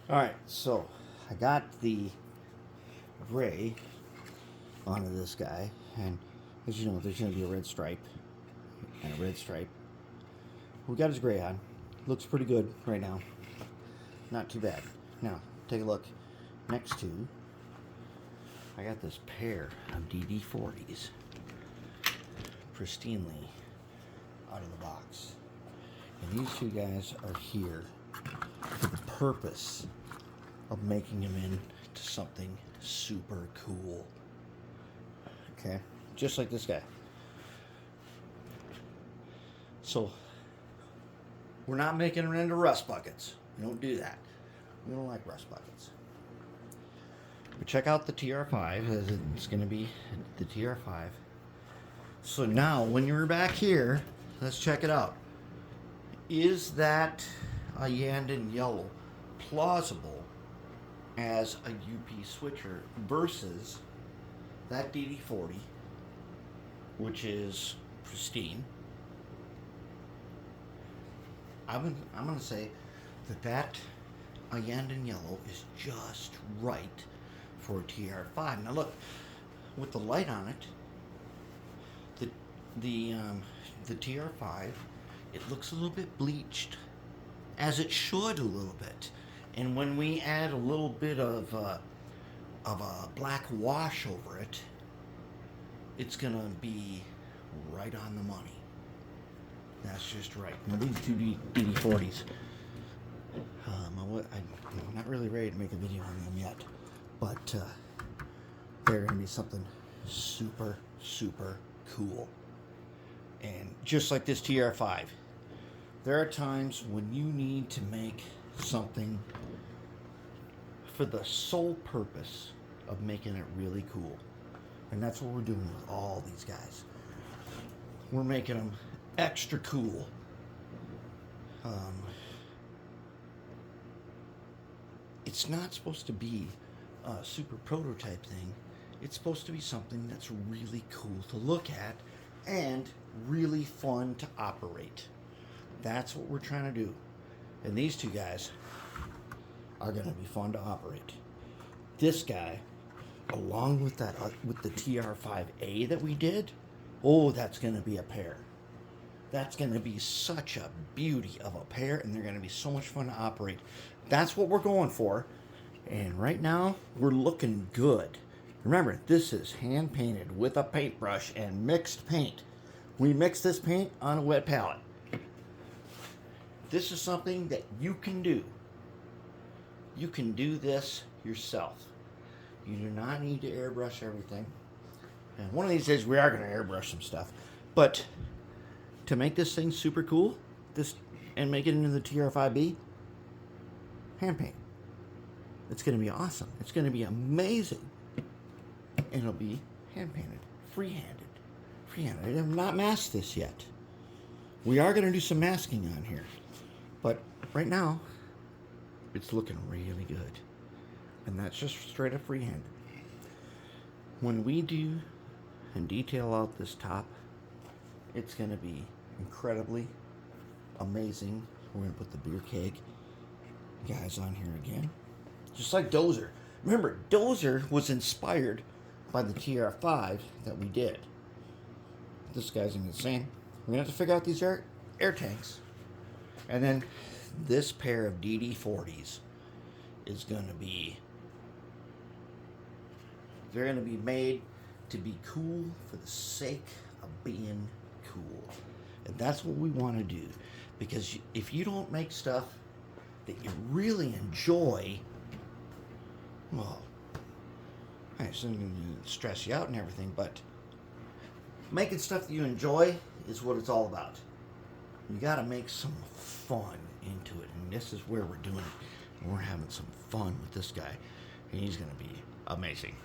Alright, so I got the gray onto this guy, and as you know, there's going to be a red stripe and a red stripe. We got his gray on. Looks pretty good right now. Not too bad. Now, take a look next to, I got this pair of DD40s pristinely out of the box. And these two guys are here for the purpose of making them into something super cool. Okay? Just like this guy. So, we're not making them into rust buckets. We don't do that. We don't like rust buckets. But check out the TR5, as it's going to be the TR5. So now, when you're back here, let's check it out. Is that a Yandon yellow plausible as a UP switcher versus that DD40, which is pristine? I'm gonna say that a Yandon yellow is just right for a TR5. Now look, with the light on it, the TR5, it looks a little bit bleached, as it should a little bit. And when we add a little bit of a black wash over it, it's gonna be right on the money. That's just right. Now these two DD40s, I'm not really ready to make a video on them yet, but they're gonna be something super, super cool. And just like this TR5, there are times when you need to make something for the sole purpose of making it really cool. And that's what we're doing with all these guys. We're making them extra cool. It's not supposed to be a super prototype thing. It's supposed to be something that's really cool to look at and really fun to operate. That's what we're trying to do. And these two guys are going to be fun to operate. This guy, along with that, with the TR5A that we did, oh, that's going to be a pair. That's going to be such a beauty of a pair, and they're going to be so much fun to operate. That's what we're going for. And right now, we're looking good. Remember, this is hand painted with a paintbrush and mixed paint. We mix this paint on a wet palette. This is something that you can do. You can do this yourself. You do not need to airbrush everything. And one of these days we are going to airbrush some stuff. But to make this thing super cool, and make it into the TR5B, hand paint. It's going to be awesome. It's going to be amazing. And it'll be hand painted, freehanded. I have not masked this yet. We are going to do some masking on here. But right now, it's looking really good. And that's just straight up freehanded. When we do and detail out this top, it's going to be incredibly amazing. We're going to put the beer keg guys on here again. Just like Dozer. Remember, Dozer was inspired by the TR5 that we did. This guy's going to be the same. We're going to have to figure out these air tanks. And then this pair of DD40s is going to be, they're going to be made to be cool for the sake of being cool. And that's what we want to do. Because if you don't make stuff that you really enjoy, well, it's going to stress you out and everything, but making stuff that you enjoy is what it's all about. You got to make some fun into it, and this is where we're doing it. And we're having some fun with this guy, and he's going to be amazing.